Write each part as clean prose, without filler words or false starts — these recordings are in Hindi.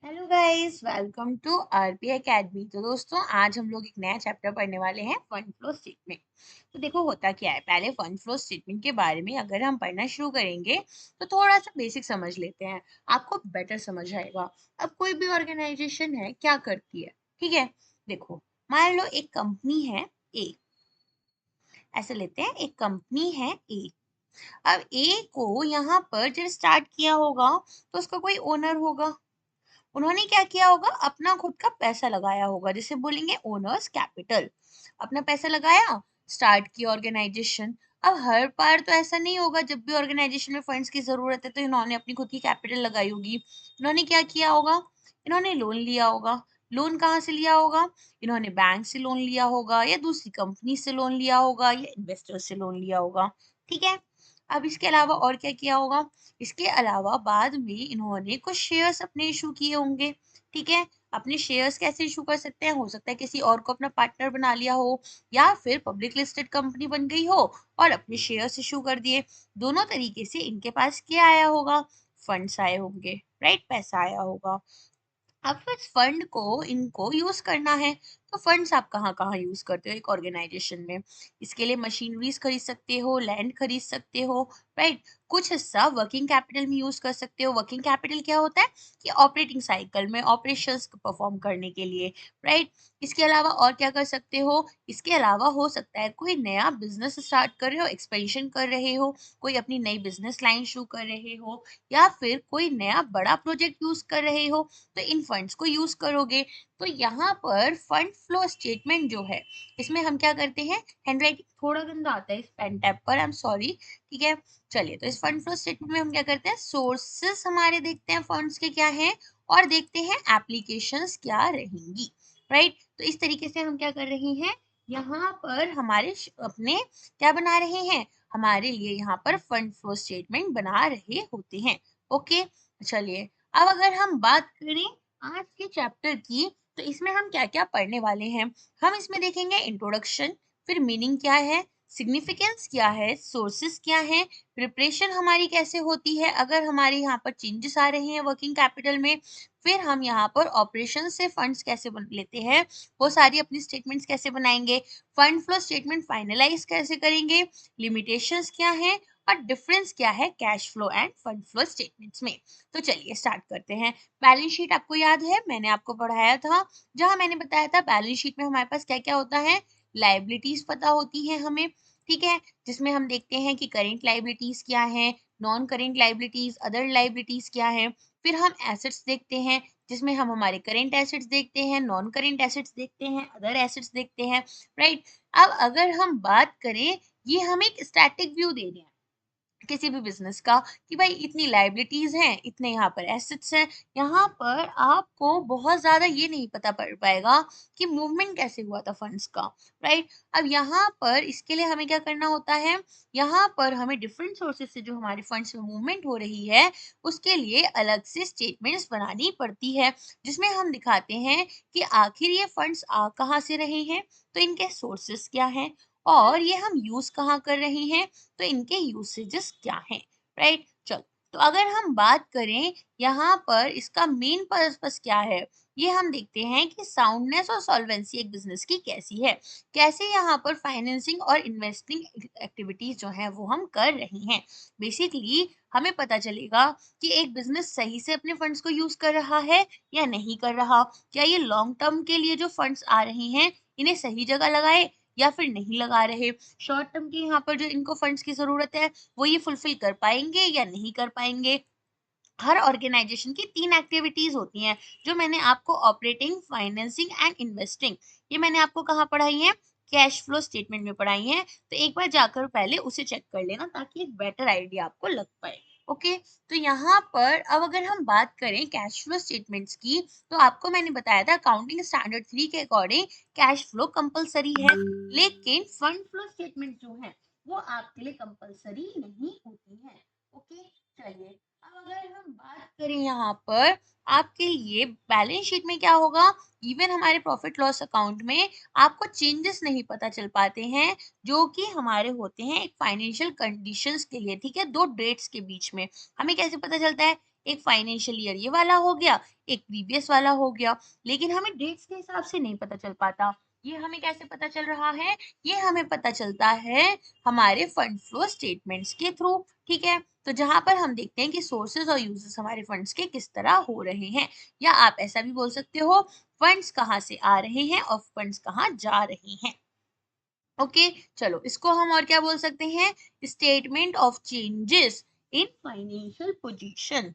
Hello guys, welcome to RP Academy. तो दोस्तों, आज हम लोग एक नया चैप्टर पढ़ने वाले हैं, फंड फ्लो स्टेटमेंट। तो देखो होता क्या है, पहले फंड फ्लो स्टेटमेंट के बारे में अगर हम पढ़ना शुरू करेंगे तो थोड़ा सा बेसिक समझ लेते हैं, आपको बेटर समझ आएगा। अब कोई भी ऑर्गेनाइजेशन है क्या करती है, ठीक है। देखो, मान लो एक कंपनी है ए, ऐसे लेते हैं, एक कंपनी है ए। अब ए को यहाँ पर जब स्टार्ट किया होगा तो उसका कोई ओनर होगा। उन्होंने क्या किया होगा, अपना खुद का पैसा लगाया होगा, जिसे बोलेंगे ओनर्स कैपिटल। अपना पैसा लगाया, स्टार्ट की ऑर्गेनाइजेशन। अब हर बार तो ऐसा नहीं होगा, जब भी ऑर्गेनाइजेशन में फंड्स की जरूरत है तो इन्होंने अपनी खुद की कैपिटल लगाई होगी। इन्होंने क्या किया होगा, इन्होंने लोन लिया होगा। लोन कहाँ से लिया होगा, इन्होंने बैंक से लोन लिया होगा, या दूसरी कंपनी से लोन लिया होगा, या इन्वेस्टर से लोन लिया होगा। ठीक है। अब इसके अलावा और क्या किया होगा, इसके अलावा बाद में इन्होंने कुछ शेयर्स अपने इशू किए होंगे। ठीक है। अपने शेयर्स कैसे इशू कर सकते हैं, हो सकता है किसी और को अपना पार्टनर बना लिया हो, या फिर पब्लिक लिस्टेड कंपनी बन गई हो और अपने शेयर्स इशू कर दिए। दोनों तरीके से इनके पास क्या आया होगा, फंड्स आए होंगे, राइट, पैसा आया होगा। अब इस फंड को इनको यूज करना है, तो फंड्स आप कहाँ कहाँ यूज करते हो एक ऑर्गेनाइजेशन में। इसके लिए मशीनरीज खरीद सकते हो, लैंड खरीद सकते हो, राइट। कुछ हिस्सा वर्किंग कैपिटल में यूज कर सकते हो। वर्किंग कैपिटल क्या होता है, कि ऑपरेटिंग साइकिल में ऑपरेशंस परफॉर्म करने के लिए, राइट। इसके अलावा और क्या कर सकते हो, इसके अलावा हो सकता है कोई नया बिजनेस स्टार्ट कर रहे हो, एक्सपेंशन कर रहे हो, कोई अपनी नई बिजनेस लाइन शुरू कर रहे हो, या फिर कोई नया बड़ा प्रोजेक्ट यूज कर रहे हो, तो इन फंड्स को यूज करोगे। तो यहाँ पर फंड फ्लो स्टेटमेंट जो है, इसमें हम क्या करते हैं, हैंडराइटिंग थोड़ा गंदा आता है इस पेन टैप पर, आई एम सॉरी। ठीक है। चलिए, तो इस फंड फ्लो स्टेटमेंट में हम क्या करते हैं, सोर्सेस हमारे देखते हैं फंड्स के क्या हैं, और देखते हैं एप्लीकेशंस क्या रहेंगी, राइट। तो इस तरीके से हम क्या कर रहे हैं, यहाँ पर हमारे अपने क्या बना रहे हैं, हमारे लिए यहाँ पर फंड फ्लो स्टेटमेंट बना रहे होते हैं। ओके। चलिए, अब अगर हम बात करें आज के चैप्टर की, तो इसमें हम क्या क्या पढ़ने वाले हैं। हम इसमें देखेंगे इंट्रोडक्शन, फिर मीनिंग क्या है, सिग्निफिकेंस क्या है, सोर्सेस क्या है, प्रिपरेशन हमारी कैसे होती है अगर हमारे यहाँ पर चेंजेस आ रहे हैं वर्किंग कैपिटल में, फिर हम यहाँ पर ऑपरेशन से फंड्स कैसे लेते हैं, वो सारी अपनी स्टेटमेंट्स कैसे बनाएंगे, फंड फ्लो स्टेटमेंट फाइनलाइज कैसे करेंगे, लिमिटेशंस क्या है, और डिफरेंस क्या है cash flow end fund flow statements में। तो चलिए स्टार्ट करते हैं। बैलेंस शीट आपको याद है, मैंने आपको पढ़ाया था, जहां मैंने बताया था बैलेंस शीट में हमारे पास क्या क्या होता है, लाइबिलिटीज पता होती है हमें। ठीक है। जिसमें हम देखते हैं कि करेंट लाइबिलिटीज क्या है, non current liabilities, other liabilities क्या है। फिर हम एसेट्स देखते हैं, जिसमें हम हमारे करेंट एसेट्स देखते हैं, नॉन करेंट एसेट्स देखते हैं, अदर एसेट्स देखते हैं, राइट। अब अगर हम बात करें, ये हम एक स्टैटिक व्यू दे रहे हैं किसी भी बिजनेस का, कि भाई इतनी लाइबिलिटीज हैं, इतने यहाँ पर एसेट्स हैं। यहाँ पर आपको बहुत ज्यादा ये नहीं पता पड़ पाएगा कि मूवमेंट कैसे हुआ था फंड्स का, राइट। अब यहाँ पर इसके लिए हमें क्या करना होता है, यहाँ पर हमें डिफरेंट सोर्सेज से जो हमारे फंड्स में मूवमेंट हो रही है, उसके लिए अलग से स्टेटमेंट्स बनानी पड़ती है, जिसमें हम दिखाते हैं कि आखिर ये फंड्स आ कहाँ से रहे हैं, तो इनके सोर्सेस क्या हैं, और ये हम यूज कहाँ कर रहे हैं, तो इनके यूसेजेस क्या हैं, राइट। चलो, तो अगर हम बात करें यहाँ पर इसका मेन पर्पस क्या है, ये हम देखते हैं कि साउंडनेस और सॉल्वेंसी एक बिजनेस की कैसी है, कैसे यहाँ पर फाइनेंसिंग और इन्वेस्टिंग एक्टिविटीज जो है वो हम कर रहे हैं। बेसिकली हमें पता चलेगा कि एक बिजनेस सही से अपने फंड्स को यूज कर रहा है या नहीं कर रहा, क्या ये लॉन्ग टर्म के लिए जो फंड्स आ रहे हैं इन्हें सही जगह लगाए या फिर नहीं लगा रहे, शॉर्ट टर्म की यहाँ पर जो इनको फंड्स की जरूरत है वो ये फुलफिल कर पाएंगे या नहीं कर पाएंगे। हर ऑर्गेनाइजेशन की 3 एक्टिविटीज होती हैं, जो मैंने आपको ऑपरेटिंग, फाइनेंसिंग एंड इन्वेस्टिंग, ये मैंने आपको कहाँ पढ़ाई है, कैश फ्लो स्टेटमेंट में पढ़ाई है। तो एक बार जाकर पहले उसे चेक कर लेना, ताकि एक बेटर आइडिया आपको लग पाए। ओके। तो यहाँ पर अब अगर हम बात करें कैश फ्लो स्टेटमेंट्स की, तो आपको मैंने बताया था अकाउंटिंग स्टैंडर्ड 3 के अकॉर्डिंग कैश फ्लो कंपलसरी है, लेकिन फंड फ्लो स्टेटमेंट जो है वो आपके लिए कंपलसरी नहीं होती है। ओके। चलिए, अब अगर हम बात करें यहाँ पर आपके लिए बैलेंस शीट में क्या होगा, इवन हमारे प्रॉफिट लॉस अकाउंट में आपको चेंजेस नहीं पता चल पाते हैं, जो कि हमारे होते हैं एक फाइनेंशियल कंडीशंस के लिए, ठीक है, दो डेट्स के बीच में। हमें कैसे पता चलता है, एक फाइनेंशियल ईयर ये वाला हो गया, एक प्रीवियस वाला हो गया, लेकिन हमें डेट्स के हिसाब से नहीं पता चल पाता। ये हमें कैसे पता चल रहा है? ये हमें पता चलता है हमारे फंड फ्लो स्टेटमेंट्स के थ्रू, ठीक है? तो जहाँ पर हम देखते हैं कि सोर्सेज और यूजेस हमारे फंड्स के किस तरह हो रहे हैं, या आप ऐसा भी बोल सकते हो फंड्स कहाँ से आ रहे हैं और फंड्स कहाँ जा रहे हैं। ओके, चलो इसको हम और क्या बोल सकते हैं? Statement of changes in financial position,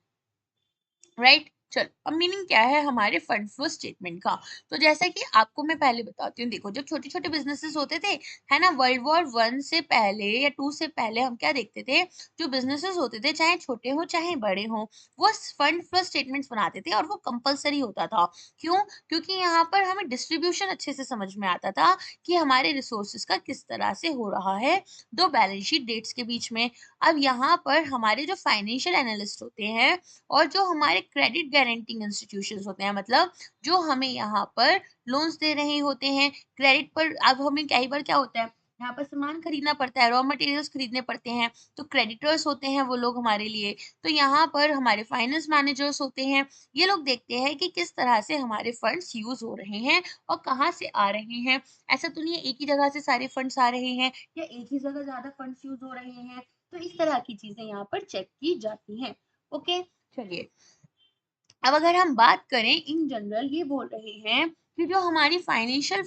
right. चलो अब मीनिंग क्या है हमारे फंड फ्लो स्टेटमेंट का? तो जैसा कि आपको मैं पहले बताती हूँ, देखो जब छोटे छोटे बिजनेसेस होते थे, है ना, वर्ल्ड वॉर वन से पहले या टू से पहले हम क्या देखते थे? जो बिजनेसेस होते थे, चाहे छोटे हो चाहे बड़े हो, वो फंड फ्लो स्टेटमेंट्स बनाते थे और वो कंपलसरी होता था। क्यों? क्योंकि यहाँ पर हमें डिस्ट्रीब्यूशन अच्छे से समझ में आता था कि हमारे रिसोर्सेज का किस तरह से हो रहा है दो बैलेंस शीट डेट्स के बीच में। अब यहाँ पर हमारे जो फाइनेंशियल एनालिस्ट होते हैं और जो हमारे क्रेडिट गारंटिंग इंस्टीट्यूशंस होते हैं, मतलब जो हमें यहाँ पर लोन्स दे रहे होते हैं क्रेडिट पर। अब हमें कई बार क्या होता है, यहाँ पर सामान खरीदना पड़ता है, रॉ मटेरियल्स खरीदने पड़ते हैं, तो क्रेडिटर्स होते हैं वो लोग हमारे लिए। तो यहाँ पर हमारे फाइनेंस मैनेजर्स होते हैं, ये लोग देखते हैं कि किस तरह से हमारे फंड्स यूज हो रहे हैं और कहाँ से आ रहे हैं। ऐसा तो नहीं है एक ही जगह से सारे फंड्स आ रहे हैं या एक ही जगह ज्यादा फंड्स यूज हो रहे हैं। तो इस तरह की चीजें यहाँ पर चेक की जाती हैं। ओके, चलिए अब अगर हम बात करें इन जनरल, ये बोल रहे हैं कि जो हमारी फाइनेंशियल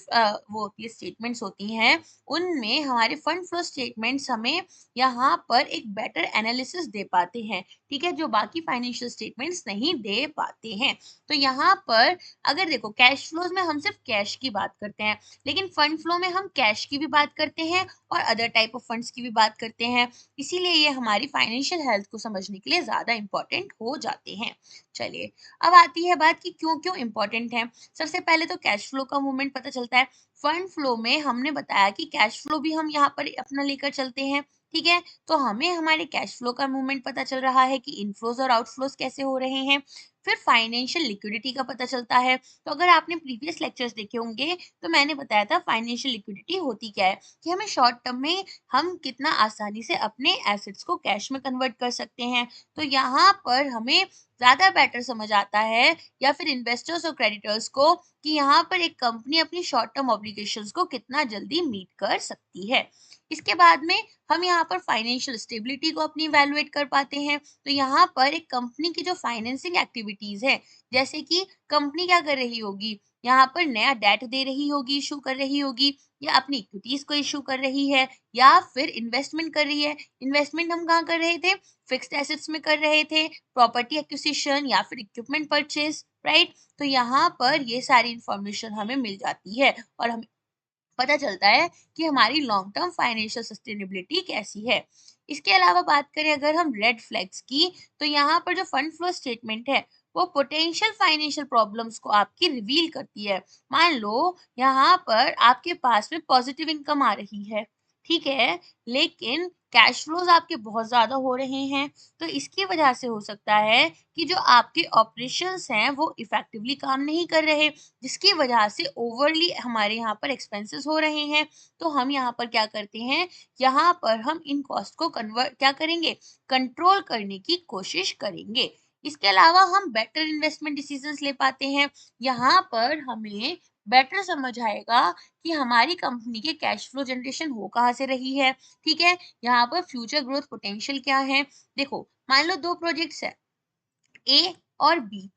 वो होती है स्टेटमेंट्स होती हैं, उनमें हमारे फंड फ्लो स्टेटमेंट्स हमें यहाँ पर एक बेटर एनालिसिस दे पाते हैं, ठीक है, जो बाकी फाइनेंशियल स्टेटमेंट्स नहीं दे पाते हैं। तो यहाँ पर अगर देखो कैश फ्लोज में हम सिर्फ कैश की बात करते हैं, लेकिन फंड फ्लो में हम कैश की भी बात करते हैं और अदर टाइप ऑफ फंड्स की भी बात करते हैं। इसीलिए ये हमारी फाइनेंशियल हेल्थ को समझने के लिए ज्यादा इंपॉर्टेंट हो जाते हैं। चलिए अब आती है बात कि क्यों क्यों इंपॉर्टेंट है। सबसे पहले तो कैश फ्लो का मूवमेंट पता चलता है। फंड फ्लो में हमने बताया कि कैश फ्लो भी हम यहाँ पर अपना लेकर चलते हैं, ठीक है। तो हमें हमारे कैश फ्लो का मूवमेंट पता चल रहा है कि इनफ्लोज और आउटफ्लोज कैसे हो रहे हैं। फिर फाइनेंशियल लिक्विडिटी का पता चलता है। तो अगर आपने प्रीवियस लेक्चर्स देखे होंगे तो मैंने बताया था फाइनेंशियल लिक्विडिटी होती क्या है, कि हमें शॉर्ट टर्म में हम कितना आसानी से अपने एसेट्स को कैश में कन्वर्ट कर सकते हैं। तो यहाँ पर हमें ज्यादा बेटर समझ आता है, या फिर इन्वेस्टर्स और क्रेडिटर्स को, कि यहाँ पर एक कंपनी अपनी शॉर्ट टर्म ऑब्लिगेशंस को कितना जल्दी मीट कर सकती है। इसके बाद में हम यहाँ पर फाइनेंशियल स्टेबिलिटी को अपनी इवेलुएट कर पाते हैं। तो यहाँ पर एक कंपनी की जो फाइनेंसिंग एक्टिविटीज है, जैसे कि कंपनी क्या कर रही होगी, यहाँ पर नया डेट दे रही होगी, इशू कर रही होगी, या अपनी इक्विटीज को इशू कर रही है, या फिर इन्वेस्टमेंट कर रही है। इन्वेस्टमेंट हम कहाँ कर रहे थे? फिक्स्ड एसेट्स में कर रहे थे, प्रॉपर्टी एक्विजिशन या फिर इक्विपमेंट परचेज, राइट। तो यहाँ पर ये सारी इंफॉर्मेशन हमें मिल जाती है और हमें पता चलता है कि हमारी लॉन्ग टर्म फाइनेंशियल सस्टेनेबिलिटी कैसी है। इसके अलावा बात करें अगर हम रेड फ्लैग्स की, तो यहाँ पर जो फंड फ्लो स्टेटमेंट है वो पोटेंशियल फाइनेंशियल प्रॉब्लम्स को आपकी रिवील करती है। मान लो यहाँ पर आपके पास में पॉजिटिव इनकम आ रही है, ठीक है, लेकिन कैश फ्लोज आपके बहुत ज्यादा हो रहे हैं। तो इसकी वजह से हो सकता है कि जो आपके ऑपरेशंस हैं वो इफेक्टिवली काम नहीं कर रहे, जिसकी वजह से ओवरली हमारे यहाँ पर एक्सपेंसेस हो रहे हैं। तो हम यहाँ पर क्या करते हैं, यहाँ पर हम इन कॉस्ट को कन्वर्ट क्या करेंगे, कंट्रोल करने की कोशिश करेंगे। इसके अलावा हम बेटर इन्वेस्टमेंट डिसीजंस ले पाते हैं। यहाँ पर हमें बेटर समझ आएगा कि हमारी कंपनी के कैश फ्लो जनरेशन हो कहाँ से रही है, ठीक है, यहाँ पर फ्यूचर ग्रोथ पोटेंशियल क्या है। देखो मान लो दो प्रोजेक्ट्स है, ए और बी।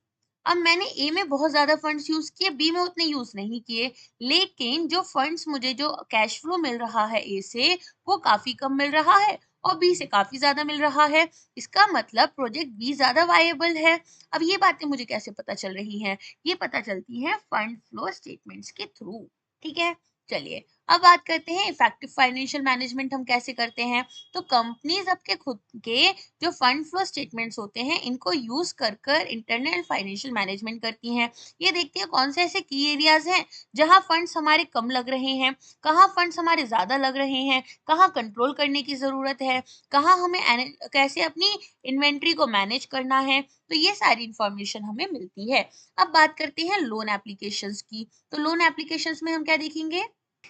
अब मैंने ए में बहुत ज्यादा फंड्स यूज किए, बी में उतने यूज नहीं किए, लेकिन जो फंड्स मुझे जो कैश फ्लो मिल रहा है ए से वो काफी कम मिल रहा है और बी से काफी ज्यादा मिल रहा है। इसका मतलब प्रोजेक्ट बी ज्यादा वायबल है। अब ये बातें मुझे कैसे पता चल रही हैं? ये पता चलती है फंड फ्लो स्टेटमेंट्स के थ्रू, ठीक है। चलिए अब बात करते हैं इफेक्टिव फाइनेंशियल मैनेजमेंट हम कैसे करते हैं। तो कंपनीज अपने खुद के जो फंड फ्लो स्टेटमेंट्स होते हैं इनको यूज कर कर इंटरनल फाइनेंशियल मैनेजमेंट करती हैं। ये देखती है कौन से ऐसे की एरियाज हैं जहां फंड्स हमारे कम लग रहे हैं, कहाँ फंड्स हमारे ज्यादा लग रहे हैं, कहाँ कंट्रोल करने की जरूरत है, कहाँ हमें कैसे अपनी इन्वेंट्री को मैनेज करना है। तो ये सारी इंफॉर्मेशन हमें मिलती है। अब बात करते हैं लोन एप्लीकेशंस की। तो लोन एप्लीकेशंस में हम क्या देखेंगे?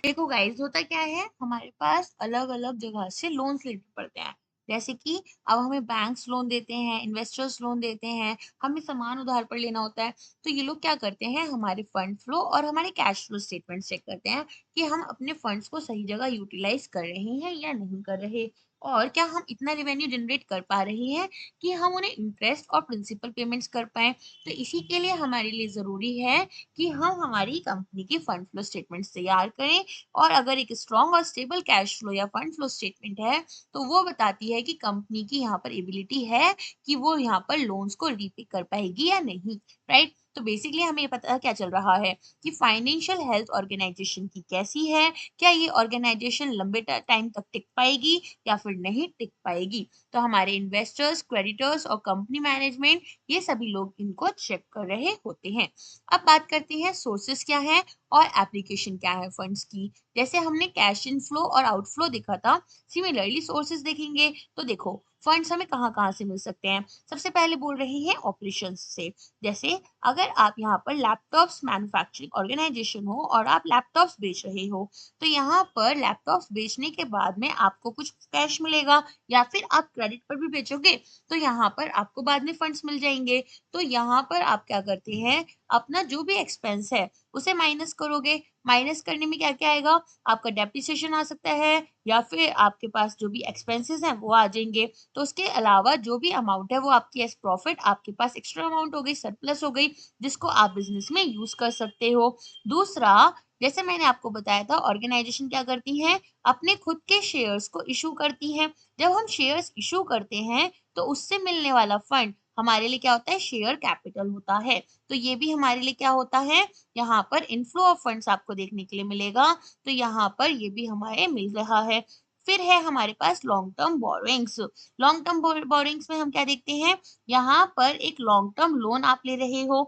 देखो गाइस होता क्या है, हमारे पास अलग अलग जगह से लोन्स लेने पड़ते हैं, जैसे कि अब हमें बैंक्स लोन देते हैं, इन्वेस्टर्स लोन देते हैं, हमें सामान उधार पर लेना होता है, तो ये लोग क्या करते हैं, हमारे फंड फ्लो और हमारे कैश फ्लो स्टेटमेंट चेक करते हैं कि हम अपने फंड्स को सही जगह यूटिलाइज कर रहे हैं या नहीं कर रहे, और क्या हम इतना रेवेन्यू जनरेट कर पा रहे हैं कि हम उन्हें इंटरेस्ट और प्रिंसिपल पेमेंट्स कर पाएँ। तो इसी के लिए हमारे लिए ज़रूरी है कि हम हमारी कंपनी की फंड फ्लो स्टेटमेंट्स तैयार करें, और अगर एक स्ट्रॉन्ग और स्टेबल कैश फ्लो या फंड फ्लो स्टेटमेंट है, तो वो बताती है कि कंपनी की यहाँ पर एबिलिटी है कि वो यहाँ पर लोन्स को रीपे कर पाएगी या नहीं, राइट? तो बेसिकली हमें ये पता क्या चल रहा है कि फाइनेंशियल हेल्थ ऑर्गेनाइजेशन की कैसी है, क्या ये ऑर्गेनाइजेशन लंबे टाइम तक टिक पाएगी या फिर नहीं टिक पाएगी। तो हमारे इन्वेस्टर्स, क्रेडिटर्स और कंपनी मैनेजमेंट, ये सभी लोग इनको चेक कर रहे होते हैं। अब बात करते हैं सोर्सेस क्या है और एप्लीकेशन क्या है फंड्स की। जैसे हमने कैश इनफ्लो और आउटफ्लो देखा था, सिमिलरली सोर्सेस देखेंगे तो देखो फंड्स हमें कहाँ कहाँ से मिल सकते हैं। सबसे पहले बोल रहे हैं ऑपरेशंस से। जैसे अगर आप यहाँ पर लैपटॉप्स मैन्युफैक्चरिंग ऑर्गेनाइजेशन हो और आप लैपटॉप्स बेच रहे हो, तो यहाँ पर लैपटॉप्स बेचने के बाद में आपको कुछ कैश मिलेगा, या फिर आप क्रेडिट पर भी बेचोगे तो यहाँ पर आपको बाद में फंड्स मिल जाएंगे। तो यहाँ पर आप क्या करते हैं, अपना जो भी एक्सपेंस है उसे माइनस करोगे। माइनस करने में क्या क्या आएगा, आपका डेप्रिसिएशन आ सकता है, या फिर आपके पास जो भी एक्सपेंसेस हैं वो आ जाएंगे। तो उसके अलावा जो भी अमाउंट है वो आपकी एज प्रॉफिट आपके पास एक्स्ट्रा अमाउंट हो गई, सरप्लस हो गई, जिसको आप बिजनेस में यूज कर सकते हो। दूसरा, जैसे मैंने आपको बताया था, ऑर्गेनाइजेशन क्या करती हैं, अपने खुद के शेयर्स को इशू करती हैं। जब हम शेयर्स इशू करते हैं तो उससे मिलने वाला फंड हमारे लिए क्या होता है, शेयर कैपिटल होता है। तो ये भी हमारे लिए क्या होता है, यहाँ पर इनफ्लो ऑफ फंड्स आपको देखने के लिए मिलेगा। तो यहाँ पर ये भी हमारे मिल रहा है। फिर है हमारे पास long term borrowings. Long term borrowings में हम क्या देखते हैं, यहाँ पर एक लॉन्ग टर्म लोन आप ले रहे हो,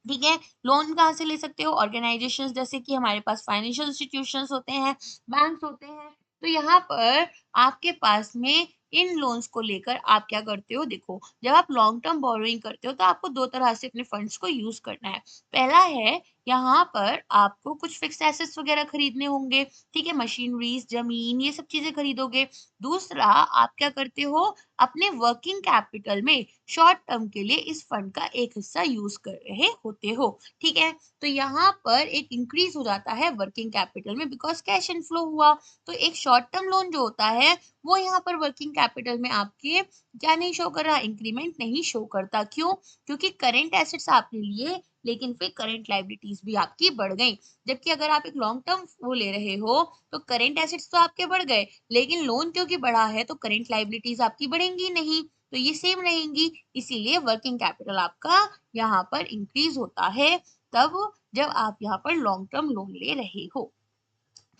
ठीक है। लोन कहाँ से ले सकते हो, ऑर्गेनाइजेशंस, जैसे कि हमारे पास फाइनेंशियल इंस्टीट्यूशंस होते हैं, बैंक्स होते हैं। तो यहाँ पर आपके पास में इन लोन्स को लेकर आप क्या करते हो, देखो जब आप लॉन्ग टर्म बोरोइंग करते हो तो आपको दो तरह से अपने फंड्स को यूज करना है। पहला है, यहाँ पर आपको कुछ फिक्स्ड एसेट्स वगैरह खरीदने होंगे, ठीक है, मशीनरीज, जमीन, ये सब चीजें खरीदोगे। दूसरा, आप क्या करते हो, अपने वर्किंग कैपिटल में शॉर्ट टर्म के लिए इस फंड का एक हिस्सा यूज कर रहे होते हो, ठीक है। तो यहाँ पर एक इंक्रीज हो जाता है वर्किंग कैपिटल में, बिकॉज कैश इनफ्लो हुआ। तो एक शॉर्ट टर्म लोन जो होता है वो यहाँ पर वर्किंग कैपिटल में आपके क्या नहीं शो कर रहा, इंक्रीमेंट नहीं शो करता। क्यों? क्योंकि करेंट एसेट्स आपने लिए, लेकिन फिर करेंट लाइबिलिटीज भी आपकी बढ़ गई। जबकि अगर आप एक लॉन्ग टर्म वो ले रहे हो तो करेंट एसेट्स तो आपके बढ़ गए, लेकिन लोन क्योंकि बढ़ा है तो करेंट लाइबिलिटीज आपकी बढ़ेंगी नहीं, तो ये सेम रहेंगी। इसीलिए वर्किंग कैपिटल आपका यहाँ पर इंक्रीज होता है तब जब आप यहाँ पर लॉन्ग टर्म लोन ले रहे हो।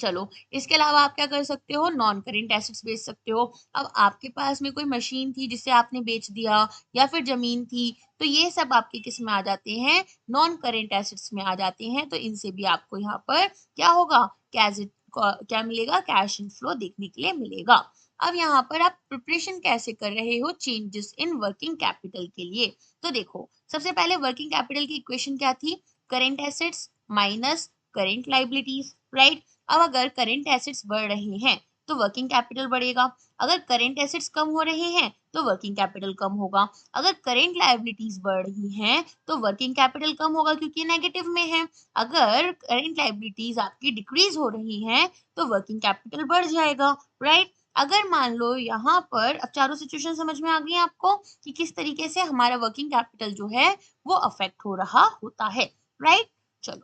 चलो, इसके अलावा आप क्या कर सकते हो, नॉन करेंट एसेट्स बेच सकते हो। अब आपके पास में कोई मशीन थी जिसे आपने बेच दिया, या फिर जमीन थी, तो ये सब आपके किस में आ जाते हैं, नॉन करेंट एसेट्स में आ जाते हैं। तो इनसे भी आपको यहाँ पर क्या होगा, कैश क्या मिलेगा, कैश इनफ्लो देखने के लिए मिलेगा। अब यहाँ पर आप प्रिपरेशन कैसे कर रहे हो चेंजेस इन वर्किंग कैपिटल के लिए। तो देखो, सबसे पहले वर्किंग कैपिटल की इक्वेशन क्या थी, current assets minus current liabilities, right. अब अगर करेंट एसेट्स बढ़ रहे हैं तो वर्किंग कैपिटल बढ़ेगा, अगर करेंट एसेट्स कम हो रहे हैं तो वर्किंग कैपिटल कम होगा, अगर करेंट लायबिलिटीज बढ़ रही हैं तो वर्किंग कैपिटल कम होगा क्योंकि नेगेटिव में है, अगर करेंट लायबिलिटीज आपकी डिक्रीज हो रही हैं तो वर्किंग कैपिटल बढ़ जाएगा, राइट। अगर मान लो यहाँ पर, अब चारों सिचुएशन समझ में आ गई आपको कि किस तरीके से हमारा वर्किंग कैपिटल जो है वो अफेक्ट हो रहा होता है, राइट। चलो,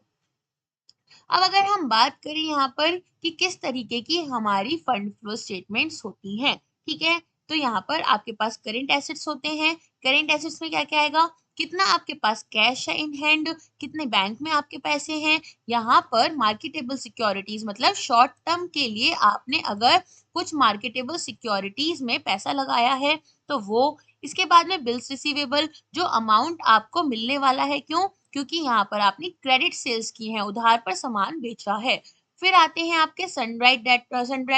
अब अगर हम बात करें यहाँ पर कि किस तरीके की हमारी फंड फ्लो स्टेटमेंट्स होती हैं, ठीक है। तो यहाँ पर आपके पास करेंट एसेट्स होते हैं। करेंट एसेट्स में क्या क्या आएगा, कितना आपके पास कैश है इन हैंड, कितने बैंक में आपके पैसे हैं। यहाँ पर मार्केटेबल सिक्योरिटीज मतलब शॉर्ट टर्म के लिए आपने अगर कुछ मार्केटेबल सिक्योरिटीज में पैसा लगाया है तो वो। इसके बाद में बिल्स रिसीवेबल, जो अमाउंट आपको मिलने वाला है, क्यों, क्योंकि यहाँ पर आपने क्रेडिट सेल्स की है, उधार पर सामान बेचा है। फिर आते हैं आपके सनड्राइड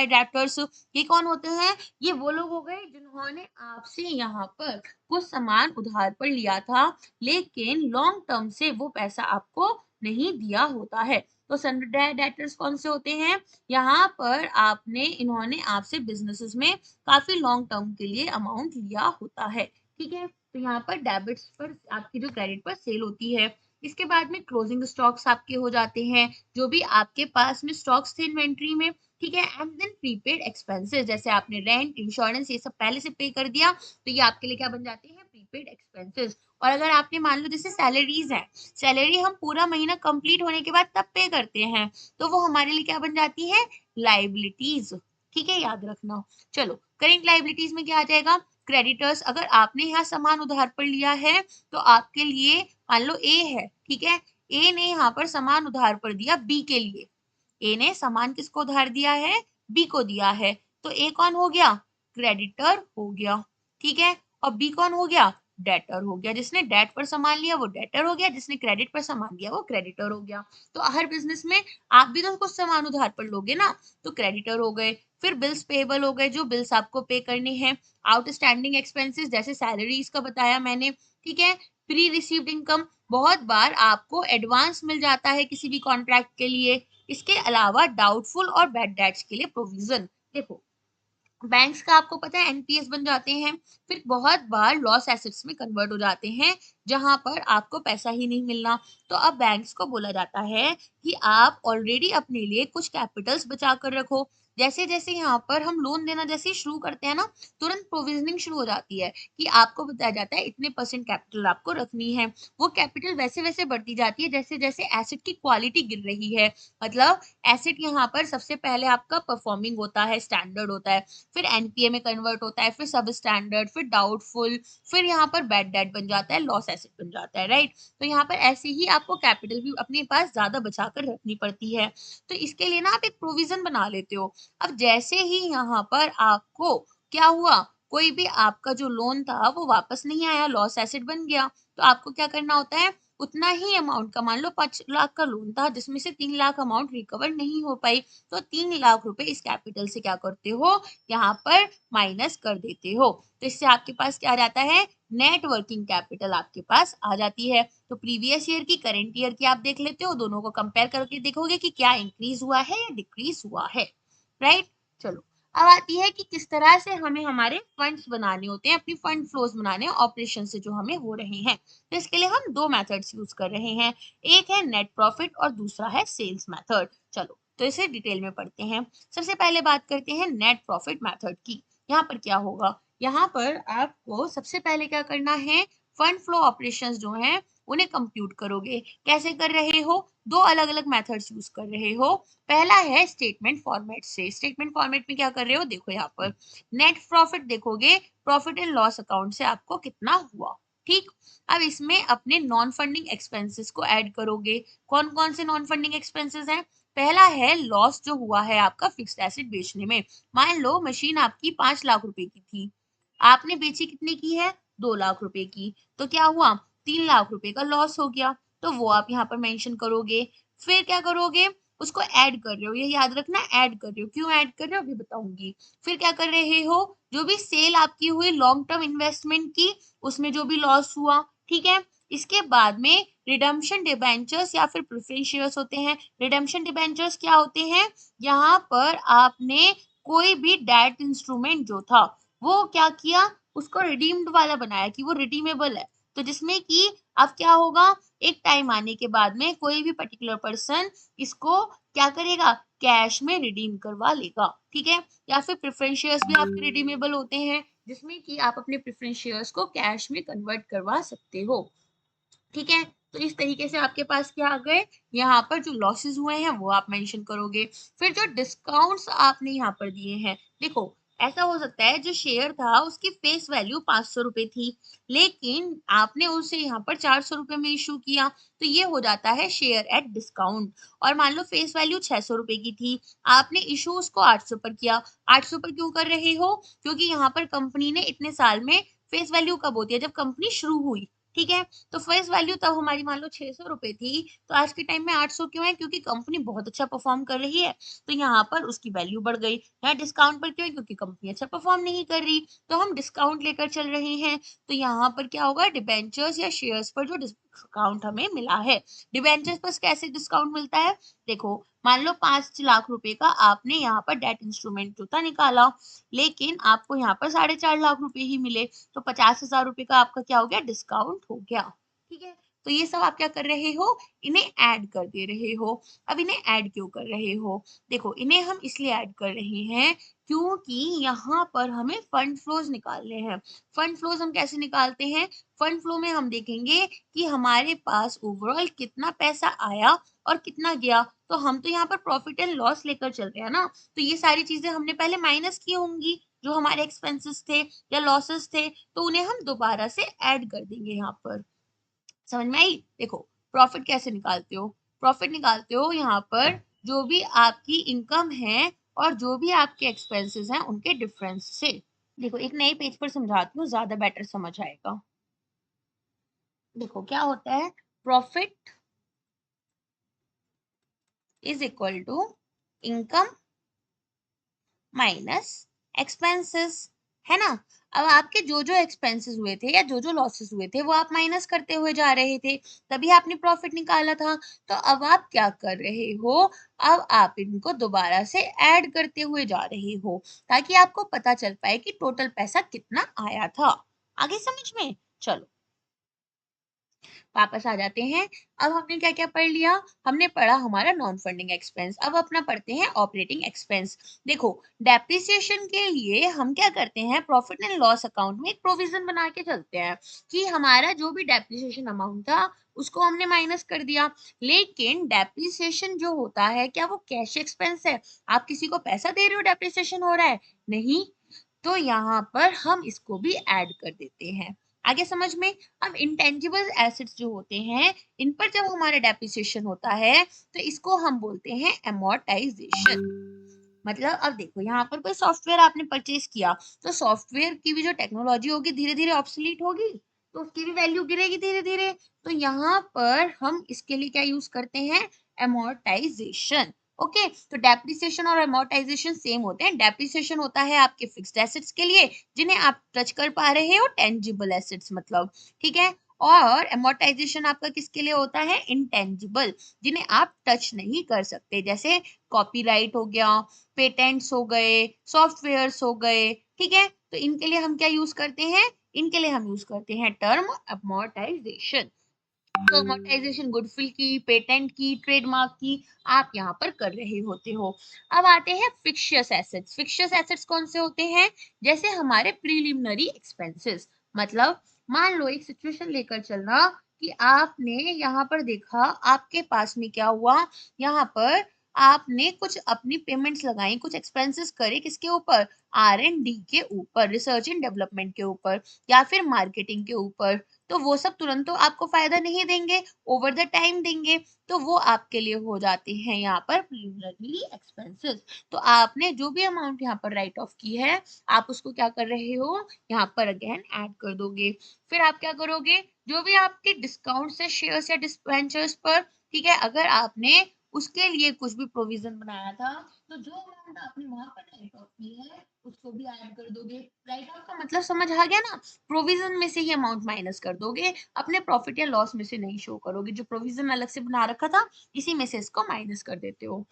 डेटर्स। ये कौन होते हैं, ये वो लोग हो गए जिन्होंने आपसे यहाँ पर कुछ सामान उधार पर लिया था, लेकिन लॉन्ग टर्म से वो पैसा आपको नहीं दिया होता है। तो सनडे डेटर्स कौन से होते हैं? यहाँ पर इन्होंने आपसे बिजनेसेस में काफी लॉन्ग टर्म के लिए अमाउंट लिया होता है, ठीक है। तो यहाँ पर डेबिट्स पर आपकी जो क्रेडिट पर सेल होती है। इसके बाद में क्लोजिंग स्टॉक्स आपके हो जाते हैं, जो भी आपके पास में स्टॉक्स थे इन्वेंट्री में, ठीक है। एंड देन प्रीपेड एक्सपेंसेस, जैसे आपने रेंट, इंश्योरेंस ये सब पहले से पे कर दिया, तो ये आपके लिए क्या बन जाते हैं? Prepaid expenses. और अगर आपने मान लो जैसे सैलरीज है, सैलरी हम पूरा महीना कंप्लीट होने के बाद तब पे करते हैं, तो वो हमारे लिए क्या बन जाती है? लाइबिलिटीज, ठीक है, याद रखना। चलो, करेंट लाइबिलिटीज में क्या आ जाएगा? क्रेडिटर्स। अगर आपने यहाँ सामान उधार पर लिया है, तो आपके लिए मान लो ए है, ठीक है, ए ने यहाँ पर सामान उधार पर दिया बी के लिए। ए ने सामान किसको उधार दिया है? बी को दिया है। तो ए कौन हो गया? क्रेडिटर हो गया, ठीक है। और बी कौन हो गया? डेटर हो गया। जिसने डेट पर सामान लिया वो डेटर हो गया, जिसने क्रेडिट पर सामान लिया वो क्रेडिटर हो गया। तो हर बिजनेस में आप भी तो कुछ सामान उधार पर लोगे ना, तो क्रेडिटर हो गए। फिर बिल्स पेएबल हो गए, जो बिल्स आपको पे करने हैं। आउटस्टैंडिंग एक्सपेंसेस, जैसे सैलरीज का बताया मैंने, ठीक है। प्री रिसीव्ड इनकम, बहुत बार आपको एडवांस मिल जाता है किसी भी कॉन्ट्रैक्ट के लिए। इसके अलावा डाउटफुल और बैड डेट्स के लिए प्रोविजन। देखो, बैंक्स का आपको पता है एनपीएस बन जाते हैं, फिर बहुत बार लॉस एसेट्स में कन्वर्ट हो जाते हैं, जहां पर आपको पैसा ही नहीं मिलना। तो अब बैंक्स को बोला जाता है कि आप ऑलरेडी अपने लिए कुछ कैपिटल्स बचा कर रखो। जैसे जैसे यहाँ पर हम लोन देना जैसे ही शुरू करते हैं ना, तुरंत प्रोविजनिंग शुरू हो जाती है कि आपको बताया जाता है इतने परसेंट कैपिटल आपको रखनी है। वो कैपिटल वैसे वैसे बढ़ती जाती है जैसे जैसे एसेट की क्वालिटी गिर रही है। मतलब एसेट यहाँ पर सबसे पहले आपका परफॉर्मिंग होता है, स्टैंडर्ड होता है, फिर एनपीए में कन्वर्ट होता है, फिर सब स्टैंडर्ड, फिर डाउटफुल, फिर यहाँ पर बैड डेट बन जाता है, लॉस एसेट बन जाता है, राइट। तो यहाँ पर ऐसे ही आपको कैपिटल भी अपने पास ज्यादा बचा कर रखनी पड़ती है। तो इसके लिए ना आप एक प्रोविजन बना लेते हो। अब जैसे ही यहाँ पर आपको क्या हुआ, कोई भी आपका जो लोन था वो वापस नहीं आया, लॉस एसेट बन गया, तो आपको क्या करना होता है? उतना ही अमाउंट का, मान लो 5 लाख का लोन था जिसमें से 3 लाख अमाउंट रिकवर नहीं हो पाई, तो 3 लाख रुपए इस कैपिटल से क्या करते हो? यहाँ पर माइनस कर देते हो। तो इससे आपके पास क्या आ जाता है? नेट वर्किंग कैपिटल आपके पास आ जाती है। तो प्रीवियस ईयर की, करंट ईयर की आप देख लेते हो, दोनों को कंपेयर करके देखोगे कि क्या इंक्रीज हुआ है या डिक्रीज हुआ है, राइट। चलो, अब आती है कि किस तरह से हमें हमारे फंड्स बनाने होते हैं, अपनी फंड फ्लोज बनाने, ऑपरेशन से जो हमें हो रहे हैं। तो इसके लिए हम दो मेथड्स यूज कर रहे हैं, एक है नेट प्रॉफिट और दूसरा है सेल्स मेथड। चलो, तो इसे डिटेल में पढ़ते हैं। सबसे पहले बात करते हैं नेट प्रॉफिट मेथड की। यहाँ पर क्या होगा? यहाँ पर आपको सबसे पहले क्या करना है? फंड फ्लो ऑपरेशंस जो हैं उन्हें कंप्यूट करोगे। कैसे कर रहे हो? दो अलग अलग मेथड्स यूज कर रहे हो। पहला है स्टेटमेंट फॉर्मेट से। स्टेटमेंट फॉर्मेट में क्या कर रहे हो? देखो, यहाँ पर नेट प्रॉफिट देखोगे, प्रॉफिट एंड लॉस अकाउंट से आपको कितना हुआ, ठीक। अब इसमें अपने नॉन फंडिंग एक्सपेंसेस को ऐड करोगे। कौन कौन से नॉन फंडिंग एक्सपेंसेस हैं? पहला है लॉस जो हुआ है आपका फिक्स्ड एसेट बेचने में। मान लो मशीन आपकी 5 लाख रुपए की थी, आपने बेची कितने की है? 2 लाख रुपए की, तो क्या हुआ? 3 लाख रुपए का लॉस हो गया। तो वो आप यहाँ पर मेंशन करोगे। फिर क्या करोगे? उसको ऐड कर रहे हो, ये याद रखना, ऐड कर रहे हो। क्यों ऐड कर रहे हो अभी बताऊंगी। फिर क्या कर रहे हो? जो भी सेल आपकी हुई लॉन्ग टर्म इन्वेस्टमेंट की, उसमें जो भी लॉस हुआ, ठीक है। इसके बाद में रिडम्पशन डिबेंचर्स या फिर प्रेफरेंस शेयर्स होते हैं। रिडम्पशन डिबेंचर्स क्या होते हैं? यहाँ पर आपने कोई भी डेट इंस्ट्रूमेंट जो था वो क्या किया? उसको रिडीम्ड वाला बनाया कि वो रिडीमेबल है। तो जिसमें कि अब क्या होगा? एक टाइम आने के बाद में कोई भी पर्टिकुलर पर्सन इसको क्या करेगा? कैश में रिडीम करवा लेगा, ठीक है। या फिर प्रेफरेंस शेयर्स भी आपके रिडीमेबल होते हैं, जिसमें कि आप अपने प्रेफरेंस शेयर्स को कैश में कन्वर्ट करवा सकते हो, ठीक है। तो इस तरीके से आपके पास क्या आ गए? यहाँ पर जो लॉसेस हुए हैं वो आप मेंशन करोगे। फिर जो डिस्काउंट्स आपने यहाँ पर दिए हैं, देखो, ऐसा हो सकता है जो शेयर था उसकी फेस वैल्यू 500 रुपए थी, लेकिन आपने उसे यहाँ पर 400 रुपए में इशू किया, तो ये हो जाता है शेयर एट डिस्काउंट। और मान लो फेस वैल्यू 600 रुपए की थी, आपने इशू उसको 800 पर किया। 800 पर क्यों कर रहे हो? क्योंकि यहाँ पर कंपनी ने इतने साल में, फेस वैल्यू कब होती है? जब कंपनी शुरू हुई, ठीक है। तो फेस वैल्यू तब हमारी मान लो 600 रुपए थी, तो आज के टाइम में 800 क्यों है? क्योंकि कंपनी बहुत अच्छा परफॉर्म कर रही है, तो यहाँ पर उसकी वैल्यू बढ़ गई। यहाँ डिस्काउंट पर क्यों है? क्योंकि कंपनी अच्छा परफॉर्म नहीं कर रही, तो हम डिस्काउंट लेकर चल रहे हैं। तो यहाँ पर क्या होगा? डिबेंचर्स या शेयर्स पर जो डिस्काउंट हमें मिला है। डिबेंचर्स पर कैसे डिस्काउंट मिलता है, देखो मान लो 5 लाख रुपए का आपने यहाँ पर डेट इंस्ट्रूमेंट जो था निकाला, लेकिन आपको यहाँ पर 4.5 लाख रुपए ही मिले, तो 50,000 रुपए का आपका क्या हो गया, डिस्काउंट हो गया। ठीक है, तो ये सब आप क्या कर रहे हो, इन्हें ऐड कर दे रहे हो। अब इन्हें ऐड क्यों कर रहे हो, देखो इन्हें हम इसलिए ऐड कर रहे हैं क्योंकि यहाँ पर हमें फंड फ्लोज निकालने हैं। फंड फ्लोज हम कैसे निकालते हैं, फंड फ्लो में हम देखेंगे कि हमारे पास ओवरऑल कितना पैसा आया और कितना गया। तो हम तो यहाँ पर प्रॉफिट एंड लॉस लेकर चल रहे हैं ना, तो ये सारी चीजें हमने पहले माइनस की होंगी, जो हमारे एक्सपेंसेस थे या लॉसेस थे, तो उन्हें हम दोबारा से ऐड कर देंगे यहाँ पर। समझ में आई, देखो प्रॉफिट कैसे निकालते हो, प्रॉफिट निकालते हो यहाँ पर जो भी आपकी इनकम है और जो भी आपके एक्सपेंसेस हैं उनके डिफरेंस से। देखो एक नए पेज पर समझाती हूँ, ज्यादा बेटर समझ आएगा। देखो क्या होता है, profit is equal to income minus expenses, है ना। अब आपके जो जो एक्सपेंसेस हुए थे या जो जो लॉसेस हुए थे वो आप माइनस करते हुए जा रहे थे, तभी आपने प्रॉफिट निकाला था। तो अब आप क्या कर रहे हो, अब आप इनको दोबारा से ऐड करते हुए जा रहे हो, ताकि आपको पता चल पाए कि टोटल पैसा कितना आया था। आगे समझ में, चलो वापस आ जाते हैं। अब हमने क्या क्या पढ़ लिया, हमने पढ़ा हमारा नॉन फंडिंग एक्सपेंस। अब अपना पढ़ते हैं ऑपरेटिंग एक्सपेंस। देखो डेप्रिसिएशन के लिए हम क्या करते हैं, प्रॉफिट एंड लॉस अकाउंट में एक प्रोविजन बना के चलते हैं कि हमारा जो भी डेप्रिसिएशन अमाउंट था उसको हमने माइनस कर दिया। लेकिन डेप्रिसिएशन जो होता है क्या वो कैश एक्सपेंस है, आप किसी को पैसा दे रहे हो डेप्रिसिएशन हो रहा है, नहीं। तो यहाँ पर हम इसको भी ऐड कर देते हैं। आगे समझ में। अब इंटेंजिबल एसेट्स जो होते हैं, इन पर जब हमारा डेप्रिसिएशन होता है तो इसको हम बोलते हैं अमोर्टाइजेशन। मतलब अब देखो यहाँ पर कोई सॉफ्टवेयर आपने परचेज किया, तो सॉफ्टवेयर की भी जो टेक्नोलॉजी होगी धीरे धीरे ऑब्सोलीट होगी, तो उसकी भी वैल्यू गिरेगी धीरे धीरे। तो यहाँ पर हम इसके लिए क्या यूज करते हैं, अमोर्टाइजेशन। ओके, तो डेप्रिसिएशन और अमोर्टाइजेशन सेम होते हैं। डेप्रिसिएशन होता है आपके फिक्स्ड एसेट्स के लिए जिन्हें आप टच कर पा रहे हो, टेंजिबल एसेट्स मतलब, ठीक है। और अमोर्टाइजेशन आपका किसके लिए होता है, इंटेंजिबल, जिन्हें आप टच नहीं कर सकते, जैसे कॉपीराइट हो गया, पेटेंट्स हो गए, सॉफ्टवेयर्स हो गए, ठीक है। तो इनके लिए हम क्या यूज करते हैं, इनके लिए हम यूज करते हैं टर्म अमोर्टाइजेशन। तो अमोर्टाइजेशन गुडविल की, पेटेंट की, ट्रेडमार्क की आप यहाँ पर कर रहे होते हो। अब आते हैं फिक्शियस एसेट्स। फिक्शियस एसेट्स कौन से होते हैं, जैसे हमारे प्रीलिमिनरी एक्सपेंसेस। मतलब मान लो एक सिचुएशन लेकर चलना कि आपने यहाँ पर देखा, आपके पास में क्या हुआ, यहाँ पर आपने कुछ अपनी पेमेंट्स लगाई, कुछ एक्सपेंसेस करे, किसके ऊपर, R&D के ऊपर, रिसर्च एंड डेवलपमेंट के ऊपर या फिर मार्केटिंग के ऊपर। तो वो सब तुरंत तो आपको फायदा नहीं देंगे, ओवर द टाइम देंगे, तो वो आपके लिए हो जाते हैं यहाँ पर प्रीलिमिनरी एक्सपेंसेस। तो आपने जो भी अमाउंट यहाँ पर राइट ऑफ की है, आप उसको क्या कर रहे हो, यहाँ पर अगेन ऐड कर दोगे। फिर आप क्या करोगे, जो भी आपके डिस्काउंट से शेयर्स या डिबेंचर्स पर, ठीक है, अगर आपने उसके लिए कुछ भी प्रोविजन बनाया था, तो जो अमाउंट आपने वहां पर राइट ऑफ की है उसको भी ऐड कर दोगे। राइट ऑफ का मतलब समझ आ गया ना, प्रोविजन में से ही अमाउंट माइनस कर दोगे, अपने प्रॉफिट या लॉस में से नहीं शो करोगे, जो प्रोविजन अलग से बना रखा था इसी में से इसको माइनस कर देते हो।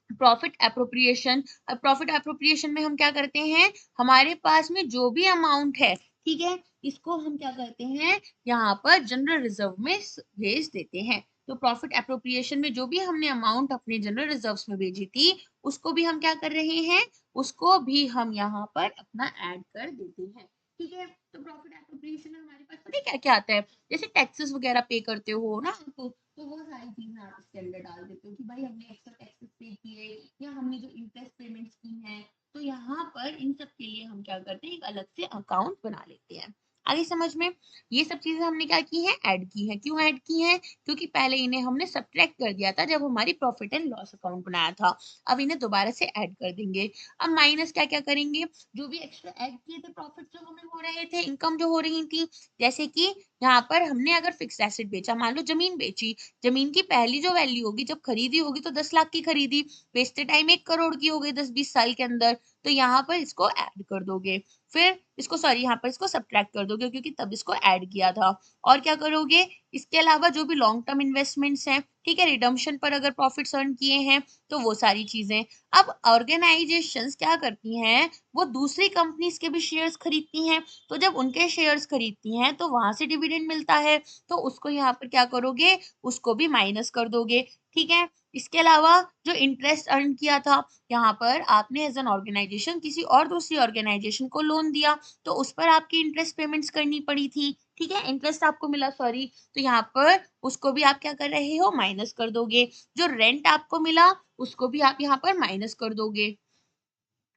प्रॉफिट एप्रोप्रिएशन, अब प्रॉफिट एप्रोप्रिएशन में हम क्या करते हैं, हमारे पास में जो भी अमाउंट है, ठीक है, इसको हम क्या करते हैं, यहाँ पर जनरल रिजर्व में भेज देते हैं। तो प्रॉफिट एप्रोप्रिएशन में जो भी हमने अमाउंट अपने जनरल रिजर्व्स में भेजी थी उसको भी हम क्या कर रहे हैं, उसको भी हम यहाँ पर अपना ऐड कर देते हैं। ठीक है, तो प्रॉफिट एप्रोप्रिएशन में हमारे पास पता है क्या क्या आता है, जैसे टैक्सेस वगैरह पे करते हो ना, तो वो सारी चीजें आप इसके अंदर डाल देते हो कि भाई हमने एक्स्ट्रा टैक्सेस पे किए या हमने जो इंटरेस्ट पेमेंट्स की हैं, तो यहाँ पर इन सब के लिए हम क्या करते हैं, एक अलग से अकाउंट बना लेते हैं। आगे समझ में, ये सब चीजें हमने क्या की हैं, ऐड की हैं। क्यों ऐड की हैं, क्योंकि पहले इन्हें हमने सब्ट्रैक्ट कर दिया था जब हमारी प्रॉफिट एंड लॉस अकाउंट बनाया था, अब इन्हें दोबारा से ऐड कर देंगे। अब माइनस क्या क्या करेंगे, जो भी एक्स्ट्रा ऐड किए थे प्रॉफिट जो हमें हो रहे थे, इनकम जो हो रही थी, जैसे कि यहाँ पर हमने अगर फिक्स एसेट बेचा, मान लो जमीन बेची, जमीन की पहली जो वैल्यू होगी जब खरीदी होगी तो 10 लाख की खरीदी, बेचते टाइम 1 करोड़ की हो गई 10-20 साल के अंदर, तो यहाँ पर इसको ऐड कर दोगे। फिर इसको सॉरी यहाँ पर इसको सब्ट्रैक्ट कर दोगे क्योंकि तब इसको ऐड किया था। और क्या करोगे, इसके अलावा जो भी लॉन्ग टर्म इन्वेस्टमेंट्स हैं, ठीक है, रिडम्पशन पर अगर प्रॉफिट्स अर्न किए हैं तो वो सारी चीजें। अब ऑर्गेनाइजेशंस क्या करती हैं, वो दूसरी कंपनीज के भी शेयर्स खरीदती हैं, तो जब उनके शेयर्स खरीदती हैं तो वहां से डिविडेंड मिलता है, तो उसको यहाँ पर क्या करोगे, उसको भी माइनस कर दोगे, ठीक है। इसके अलावा जो इंटरेस्ट अर्न किया था, यहाँ पर आपने एज एन ऑर्गेनाइजेशन किसी और दूसरी ऑर्गेनाइजेशन को लोन दिया, तो उस पर आपकी इंटरेस्ट पेमेंट्स करनी पड़ी थी, ठीक है, इंटरेस्ट आपको मिला सॉरी, तो यहाँ पर उसको भी आप क्या कर रहे हो, माइनस कर दोगे। जो रेंट आपको मिला उसको भी आप यहाँ पर माइनस कर दोगे,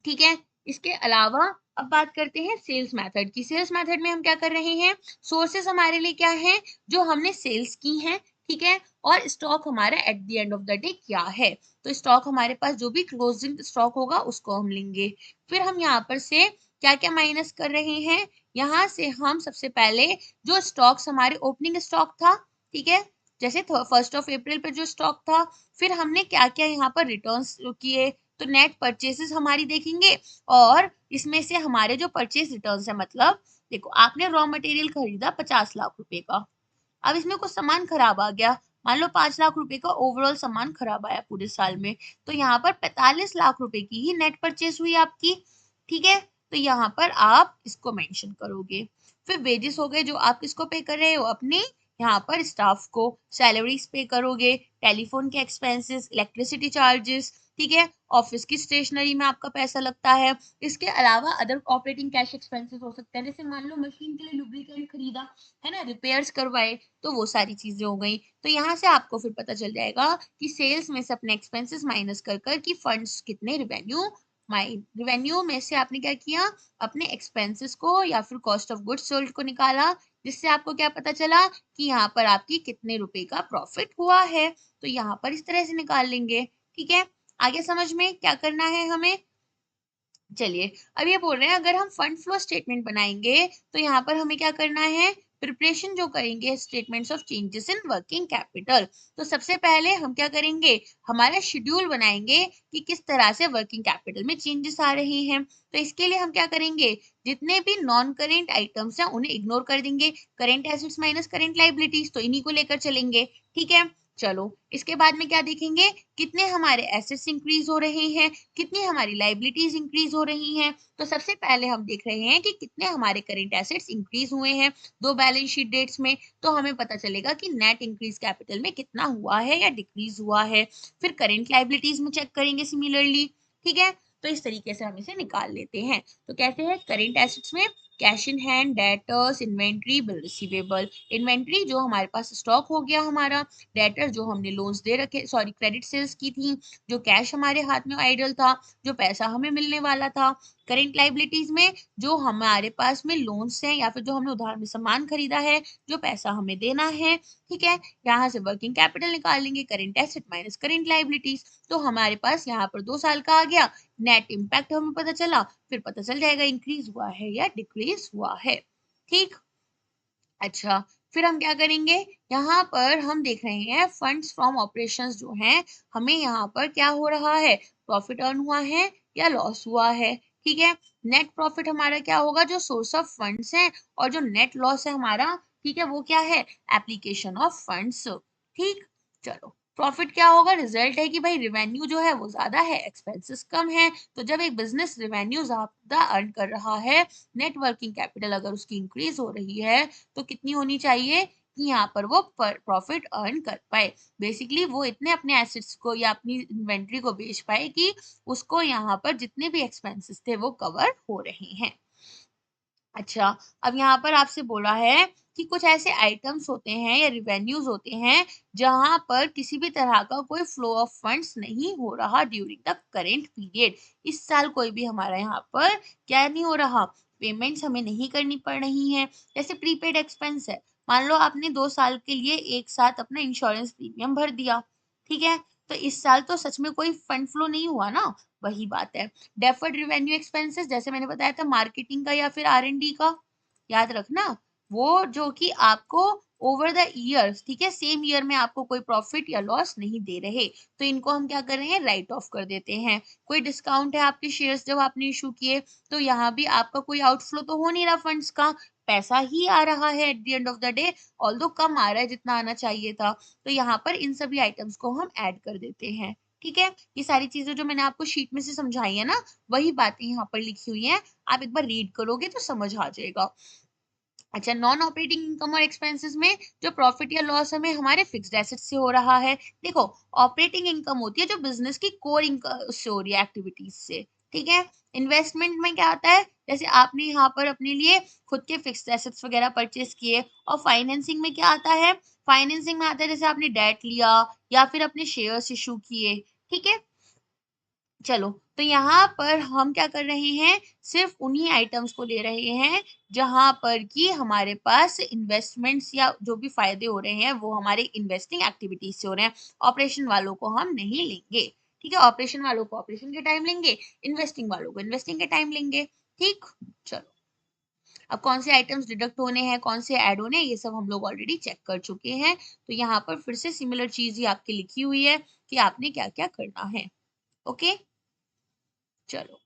ठीक है। इसके अलावा अब बात करते हैं सेल्स मेथड की। सेल्स मेथड में हम क्या कर रहे हैं, सोर्सेस हमारे लिए क्या है, जो हमने सेल्स की हैं, ठीक है, और स्टॉक हमारा eight the end of the day क्या है, तो स्टॉक हमारे पास जो भी क्लोजिंग स्टॉक होगा उसको हम लेंगे। फिर हम यहाँ पर से क्या क्या माइनस कर रहे हैं, यहाँ से हम सबसे पहले जो स्टॉक्स हमारे ओपनिंग स्टॉक था, ठीक है, जैसे 1 अप्रैल पे जो स्टॉक था, फिर हमने क्या क्या यहाँ पर रिटर्न्स किए, तो नेट परचेसेस हमारी देखेंगे, और इसमें से हमारे जो परचेस रिटर्न्स है, मतलब देखो आपने रॉ मटेरियल खरीदा 50 लाख रुपए का, अब इसमें कुछ सामान खराब आ गया, मान लो 5 लाख रुपए का ओवरऑल सामान खराब आया पूरे साल में, तो यहाँ पर 45 लाख रुपए की ही नेट परचेस हुई आपकी, ठीक है, तो यहाँ पर आप इसको मेंशन करोगे। फिर वेजेस हो गए, जो आप किसको पे कर रहे हो, अपने यहाँ पर स्टाफ को सैलरीज पे करोगे, टेलीफोन के एक्सपेंसेस, इलेक्ट्रिसिटी चार्जेस, ठीक है, ऑफिस की स्टेशनरी में आपका पैसा लगता है। इसके अलावा अदर ऑपरेटिंग कैश एक्सपेंसेस हो सकते हैं, जैसे मान लो मशीन के लिए लुब्रिकेंट खरीदा है ना, रिपेयर्स करवाए, तो वो सारी चीजें हो गई। तो यहाँ से आपको फिर पता चल जाएगा कि सेल्स में से अपने एक्सपेंसेस माइनस कर कर कि फंड्स कितने, रिवेन्यू में से आपने क्या किया, अपने एक्सपेंसेस को या फिर कॉस्ट ऑफ गुड्स सोल्ड को निकाला, जिससे आपको क्या पता चला कि यहाँ पर आपकी कितने रुपए का प्रॉफिट हुआ है, तो यहाँ पर इस तरह से निकाल लेंगे, ठीक है। आगे समझ में क्या करना है हमें, चलिए अब ये बोल रहे हैं अगर हम फंड फ्लो स्टेटमेंट बनाएंगे तो यहाँ पर हमें क्या करना है, प्रिपरेशन जो करेंगे statements of changes in working capital, तो सबसे पहले हम क्या करेंगे, हमारा शेड्यूल बनाएंगे कि किस तरह से वर्किंग कैपिटल में चेंजेस आ रहे हैं। तो इसके लिए हम क्या करेंगे, जितने भी नॉन करेंट आइटम्स हैं उन्हें इग्नोर कर देंगे, current assets minus current liabilities, तो इन्हीं को लेकर चलेंगे, ठीक है। चलो इसके बाद में क्या देखेंगे, कितने हमारे एसेट्स इंक्रीज हो रहे हैं, कितनी हमारी लाइबिलिटीज इंक्रीज हो रही हैं। तो सबसे पहले हम देख रहे हैं कि कितने हमारे करेंट एसेट्स इंक्रीज हुए हैं दो बैलेंस शीट डेट्स में, तो हमें पता चलेगा कि नेट इंक्रीज कैपिटल में कितना हुआ है या डिक्रीज हुआ है। फिर करेंट लाइबिलिटीज में चेक करेंगे सिमिलरली, ठीक है, तो इस तरीके से हम इसे निकाल लेते हैं। तो कैसे है, करेंट एसेट्स में cash in hand, debtors, inventory, bill receivable. Inventory जो हमारे पास स्टॉक हो गया हमारा, डेटर जो हमने लोन्स दे रखे, सॉरी क्रेडिट सेल्स की थी, जो कैश हमारे हाथ में आइडल था, जो पैसा हमें मिलने वाला था। करेंट लाइबिलिटीज में जो हमारे पास में लोन्स हैं या फिर जो हमने उधार में सामान खरीदा है, जो पैसा हमें देना है, ठीक है। यहाँ से वर्किंग कैपिटल निकाल लेंगे, current asset minus current liabilities, तो हमारे पास यहाँ पर 2 साल का आ गया, नेट इम्पैक्ट हमें पता चला, फिर पता चल जाएगा इंक्रीज हुआ है या डिक्रीज हुआ है, ठीक। अच्छा, फिर हम क्या करेंगे, यहाँ पर हम देख रहे हैं फंड्स फ्रॉम ऑपरेशंस जो हैं, हमें यहाँ पर क्या हो रहा है, प्रॉफिट अर्न हुआ है या लॉस हुआ है, ठीक है। नेट प्रॉफिट हमारा क्या होगा, जो सोर्स ऑफ फंड्स है, और जो नेट लॉस है हमारा, ठीक है, वो क्या है, एप्लीकेशन ऑफ फंड्स, ठीक। चलो प्रॉफिट क्या होगा, रिजल्ट है कि भाई रिवेन्यू जो है वो ज्यादा है, एक्सपेंसेस कम है, तो जब एक बिजनेस रिवेन्यू ज्यादा अर्न कर रहा है, नेट वर्किंग कैपिटल अगर उसकी इंक्रीज हो रही है, तो कितनी होनी चाहिए कि यहाँ पर वो प्रॉफिट अर्न कर पाए, बेसिकली वो इतने अपने एसेट्स को या अपनी इन्वेंट्री को बेच पाए कि उसको यहाँ पर जितने भी एक्सपेंसेस थे वो कवर हो रहे हैं। अच्छा, अब यहाँ पर आपसे बोला है कि कुछ ऐसे आइटम्स होते हैं या रिवेन्यूज होते हैं जहां पर किसी भी तरह का कोई फ्लो ऑफ फंड्स नहीं हो रहा ड्यूरिंग द करेंट पीरियड, इस साल कोई भी हमारा यहाँ पर क्या नहीं हो रहा, पेमेंट्स हमें नहीं करनी पड़ रही हैं। जैसे प्रीपेड एक्सपेंस है, मान लो आपने 2 साल के लिए एक साथ अपना इंश्योरेंस प्रीमियम भर दिया, ठीक है, तो इस साल तो सच में कोई फंड फ्लो नहीं हुआ ना, वही बात है। डेफर्ड रिवेन्यू एक्सपेंसेस, जैसे मैंने बताया था मार्केटिंग का या फिर R&D का, याद रखना, वो जो कि आपको ओवर द ईयर्स, ठीक है, सेम ईयर में आपको कोई प्रॉफिट या लॉस नहीं दे रहे, तो इनको हम क्या कर रहे हैं, राइट ऑफ कर देते हैं। कोई डिस्काउंट है आपके शेयर्स जब आपने इशू किए, तो यहाँ भी आपका कोई आउटफ्लो तो हो नहीं रहा फंड्स का, पैसा ही आ रहा है at the end of the day, although कम आ रहा है जितना आना चाहिए था, तो यहाँ पर इन सभी आइटम्स को हम ऐड कर देते हैं। ठीक है, ये सारी चीजें जो मैंने आपको शीट में से समझाई है ना, वही बातें यहाँ पर लिखी हुई हैं, आप एक बार रीड करोगे तो समझ आ जाएगा। अच्छा, नॉन ऑपरेटिंग इनकम और एक्सपेंसेस में जो प्रॉफिट या लॉस हमें हमारे फिक्स्ड एसेट से हो रहा है, देखो ऑपरेटिंग इनकम होती है जो बिजनेस की कोर इनकम से हो रही है, एक्टिविटीज से, ठीक है। इन्वेस्टमेंट में क्या आता है, जैसे आपने यहाँ पर अपने लिए खुद के फिक्स्ड एसेट्स वगैरह परचेज किए, और फाइनेंसिंग में क्या आता है, फाइनेंसिंग में आता है जैसे आपने डेट लिया या फिर अपने शेयर्स इशू किए, ठीक है। चलो, तो यहाँ पर हम क्या कर रहे हैं, सिर्फ उन्हीं आइटम्स को ले रहे हैं जहां पर कि हमारे पास इन्वेस्टमेंट्स या जो भी फायदे हो रहे हैं वो हमारे इन्वेस्टिंग एक्टिविटीज से हो रहे हैं। ऑपरेशन वालों को हम नहीं लेंगे, ठीक है, ऑपरेशन वालों को ऑपरेशन के टाइम लेंगे, इन्वेस्टिंग वालों को इन्वेस्टिंग के टाइम लेंगे, ठीक। चलो, अब कौन से आइटम्स डिडक्ट होने हैं, कौन से ऐड होने हैं, ये सब हम लोग ऑलरेडी चेक कर चुके हैं, तो यहाँ पर फिर से सिमिलर चीज ही आपकी लिखी हुई है कि आपने क्या क्या करना है। ओके, चलो,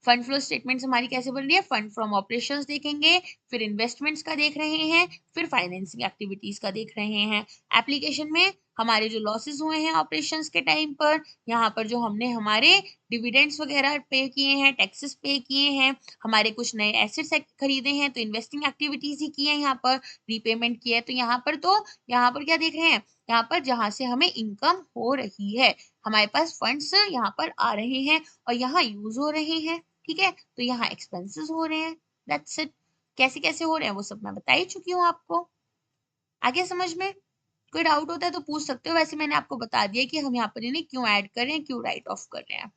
फंड फ्लो स्टेटमेंट्स हमारी कैसे बन रही है, फंड फ्रॉम ऑपरेशंस देखेंगे, फिर इन्वेस्टमेंट्स का देख रहे हैं, फिर फाइनेंसिंग एक्टिविटीज का देख रहे हैं। एप्लीकेशन में हमारे जो लॉसेस हुए हैं ऑपरेशंस के टाइम पर, यहाँ पर जो हमने हमारे डिविडेंड्स वगैरह पे किए हैं, टैक्सेस पे किए हैं, हमारे कुछ नए एसेट्स खरीदे हैं तो इन्वेस्टिंग एक्टिविटीज ही की है, यहाँ पर रीपेमेंट किया है, तो यहाँ पर क्या देख रहे हैं, यहाँ पर जहां से हमें इनकम हो रही है, हमारे पास फंड्स यहाँ पर आ रहे हैं और यहाँ यूज हो रहे हैं, ठीक है, तो यहाँ एक्सपेंसेस हो रहे हैं, दैट्स इट। कैसे कैसे हो रहे हैं वो सब मैं बता ही चुकी हूँ आपको। आगे समझ में, कोई डाउट होता है तो पूछ सकते हो, वैसे मैंने आपको बता दिया कि हम यहाँ पर इन्हें क्यों ऐड कर रहे हैं, क्यों राइट ऑफ कर रहे हैं।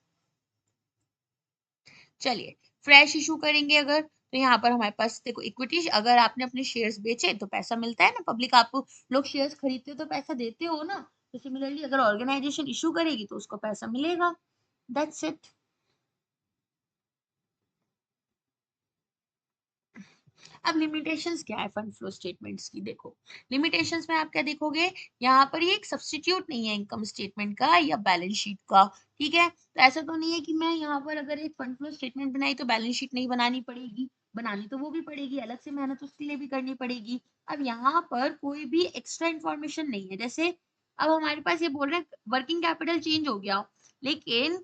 चलिए, फ्रेश इशू करेंगे अगर, तो यहाँ पर हमारे पास देखो इक्विटी, अगर आपने अपने शेयर्स बेचे तो पैसा मिलता है ना, पब्लिक, आप लोग शेयर्स खरीदते हो तो पैसा देते हो ना, तो सिमिलरली अगर ऑर्गेनाइजेशन इशू करेगी तो उसको पैसा मिलेगा, दैट्स इट। अब लिमिटेशंस क्या है फंड फ्लो स्टेटमेंट्स की, देखो लिमिटेशंस में आप क्या देखोगे, यहाँ पर ये एक सब्स्टिट्यूट नहीं है इनकम स्टेटमेंट का या बैलेंस शीट का, ठीक है, तो ऐसा तो नहीं है कि मैं यहाँ पर अगर एक फंड फ्लो स्टेटमेंट बनाई तो बैलेंस शीट नहीं बनानी पड़ेगी, बनानी तो वो भी पड़ेगी, अलग से मेहनत उसके लिए भी करनी पड़ेगी। अब यहाँ पर कोई भी एक्स्ट्रा इन्फॉर्मेशन नहीं है, जैसे अब हमारे पास ये बोल रहे हैं वर्किंग कैपिटल चेंज हो गया, लेकिन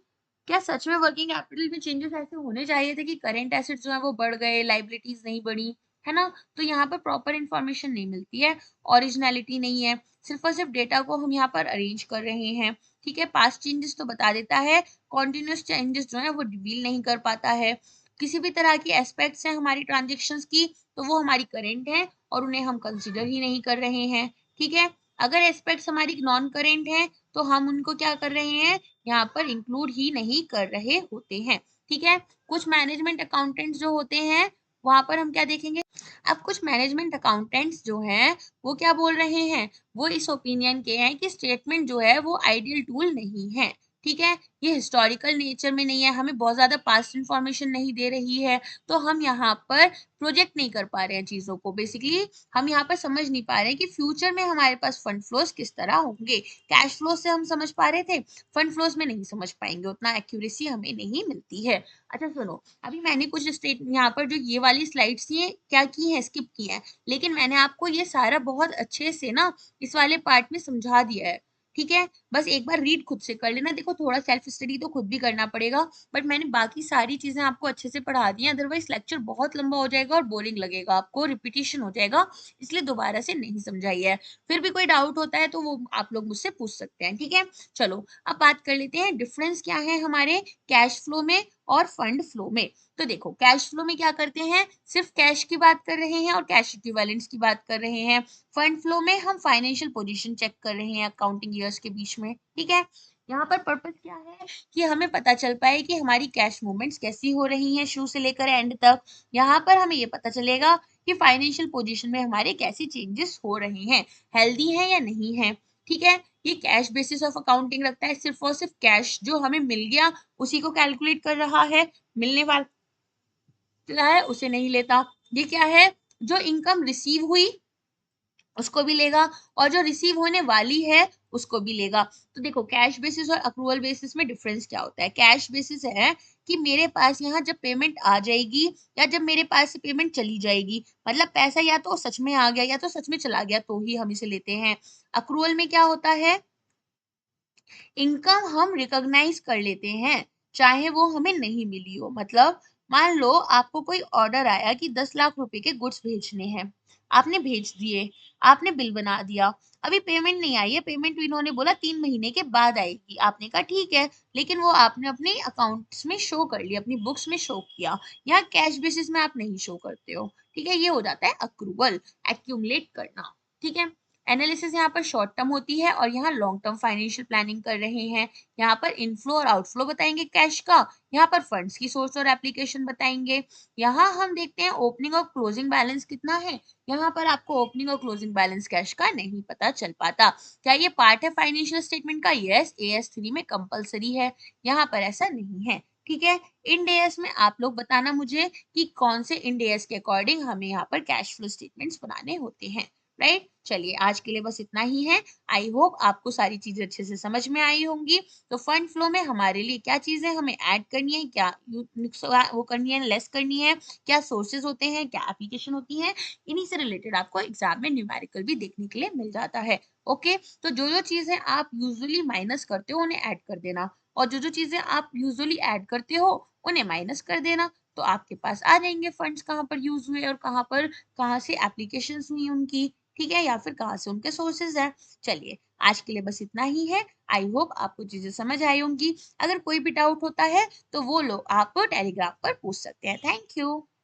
क्या सच में वर्किंग कैपिटल में चेंजेस ऐसे होने चाहिए थे कि करेंट एसेट्स जो है वो बढ़ गए, लाइबिलिटीज नहीं बढ़ी, है ना, तो यहाँ पर प्रॉपर इंफॉर्मेशन नहीं मिलती है, ओरिजिनलिटी नहीं है, सिर्फ और सिर्फ डेटा को हम यहाँ पर अरेंज कर रहे हैं, ठीक है। पास्ट चेंजेस तो बता देता है, कॉन्टिन्यूस चेंजेस जो है वो रिवील नहीं कर पाता है, किसी भी तरह की एस्पेक्ट्स हैं हमारी ट्रांजेक्शन्स की तो वो हमारी करेंट है और उन्हें हम कंसिडर ही नहीं कर रहे हैं, ठीक है। अगर एस्पेक्ट्स हमारी नॉन करेंट है तो हम उनको क्या कर रहे हैं, यहाँ पर इंक्लूड ही नहीं कर रहे होते हैं, ठीक है। कुछ मैनेजमेंट अकाउंटेंट्स जो होते हैं वहां पर हम क्या देखेंगे, अब कुछ मैनेजमेंट अकाउंटेंट्स जो हैं वो क्या बोल रहे हैं, वो इस ओपिनियन के हैं कि स्टेटमेंट जो है वो आइडियल टूल नहीं है, ठीक है, ये हिस्टोरिकल नेचर में नहीं है, हमें बहुत ज्यादा पास्ट इंफॉर्मेशन नहीं दे रही है, तो हम यहाँ पर प्रोजेक्ट नहीं कर पा रहे हैं चीजों को, बेसिकली हम यहाँ पर समझ नहीं पा रहे हैं कि फ्यूचर में हमारे पास फंड फ्लोज किस तरह होंगे। कैश फ्लो से हम समझ पा रहे थे, फंड फ्लोज में नहीं समझ पाएंगे, उतना एक्यूरेसी हमें नहीं मिलती है। अच्छा सुनो, अभी मैंने कुछ स्टेट यहाँ पर जो ये वाली स्लाइड्स थी क्या की है, स्किप की है, लेकिन मैंने आपको ये सारा बहुत अच्छे से ना इस वाले पार्ट में समझा दिया है, ठीक है। बस एक बार रीड खुद से कर लेना, देखो थोड़ा सेल्फ स्टडी तो खुद भी करना पड़ेगा, बट मैंने बाकी सारी चीजें आपको अच्छे से पढ़ा दी हैं, अदरवाइज लेक्चर बहुत लंबा हो जाएगा और बोरिंग लगेगा आपको, रिपीटिशन हो जाएगा, इसलिए दोबारा से नहीं समझाई है। फिर भी कोई डाउट होता है तो वो आप लोग मुझसे पूछ सकते हैं, ठीक है। चलो, अब बात कर लेते हैं डिफरेंस क्या है हमारे कैश फ्लो में और फंड फ्लो में। तो देखो कैश फ्लो में क्या करते हैं, सिर्फ कैश की बात कर रहे हैं और कैश इक्विवेलेंट्स की बात कर रहे हैं। फंड फ्लो में हम फाइनेंशियल पोजीशन चेक कर रहे हैं अकाउंटिंग ईयर्स के बीच में, ठीक है। यहाँ पर पर्पस क्या है कि हमें पता चल पाए कि हमारी कैश मूवमेंट्स कैसी हो रही हैं शुरू से लेकर एंड तक, यहाँ पर हमें ये पता चलेगा कि फाइनेंशियल पोजीशन में हमारे कैसे चेंजेस हो रहे हैं, हेल्दी है या नहीं है, ठीक है। ये कैश बेसिस ऑफ अकाउंटिंग रखता है, सिर्फ और सिर्फ कैश जो हमें मिल गया उसी को कैलकुलेट कर रहा है, मिलने वाला है उसे नहीं लेता। ये क्या है, जो इनकम रिसीव हुई उसको भी लेगा, और जो रिसीव होने वाली है उसको भी लेगा। तो देखो कैश बेसिस और अक्रूवल बेसिस में डिफरेंस क्या होता है। कैश बेसिस है कि मेरे पास यहाँ जब पेमेंट आ जाएगी या जब मेरे पास से पेमेंट चली जाएगी, मतलब पैसा या तो सच में आ गया या तो सच में चला गया, तो ही हम इसे लेते हैं। अक्रूवल में क्या होता है, इनकम हम रिकॉग्नाइज कर लेते हैं चाहे वो हमें नहीं मिली हो। मतलब मान लो आपको कोई ऑर्डर आया कि 10 लाख रुपए के गुड्स भेजने हैं, आपने भेज दिए, आपने बिल बना दिया, अभी पेमेंट नहीं आई है, पेमेंट इन्होंने बोला 3 महीने के बाद आएगी, आपने कहा ठीक है, लेकिन वो आपने अपने अकाउंट्स में शो कर लिया, अपनी बुक्स में शो किया, यहाँ कैश बेसिस में आप नहीं शो करते हो, ठीक है, ये हो जाता है अक्रूवल, एक्यूमुलेट करना, ठीक है। एनालिसिस यहाँ पर शॉर्ट टर्म होती है और यहाँ लॉन्ग टर्म फाइनेंशियल प्लानिंग कर रहे हैं। यहाँ पर इनफ्लो और आउटफ्लो बताएंगे कैश का, यहाँ पर फंड्स की सोर्स और एप्लीकेशन बताएंगे। यहाँ हम देखते हैं ओपनिंग और क्लोजिंग बैलेंस कितना है। यहाँ पर आपको ओपनिंग और क्लोजिंग बैलेंस कैश का नहीं पता चल पाता। क्या ये पार्ट है फाइनेंशियल स्टेटमेंट का? यस, AS3 में कंपलसरी है, यहाँ पर ऐसा नहीं है, ठीक है। इंड एएस में आप लोग बताना मुझे कि कौन से इंड एएस के अकॉर्डिंग हमें यहाँ पर कैश फ्लो स्टेटमेंट्स बनाने होते हैं, राइट। चलिए आज के लिए बस इतना ही है। आई होप आपको सारी चीजें अच्छे से समझ में आई होंगी। तो फंड फ्लो में हमारे लिए क्या चीजें हमें ऐड करनी है, क्या वो करनी है, लेस करनी है, क्या सोर्सेज होते हैं, क्या एप्लीकेशन होती है, इन्हीं से रिलेटेड आपको एग्जाम में न्यूमेरिकल भी देखने के लिए मिल जाता है। ओके, तो जो जो चीजें आप यूजुअली माइनस करते हो उन्हें ऐड कर देना, और जो जो चीजें आप यूजुअली ऐड करते हो उन्हें माइनस कर देना, तो आपके पास आ जाएंगे फंड्स कहाँ पर यूज हुए और कहाँ से एप्लीकेशन हुई उनकी, ठीक है, या फिर कहाँ से उनके सोर्सेज हैं। चलिए आज के लिए बस इतना ही है। आई होप आपको चीजें समझ आई होंगी। अगर कोई भी डाउट होता है तो वो लोग आप टेलीग्राम पर पूछ सकते हैं। Thank you.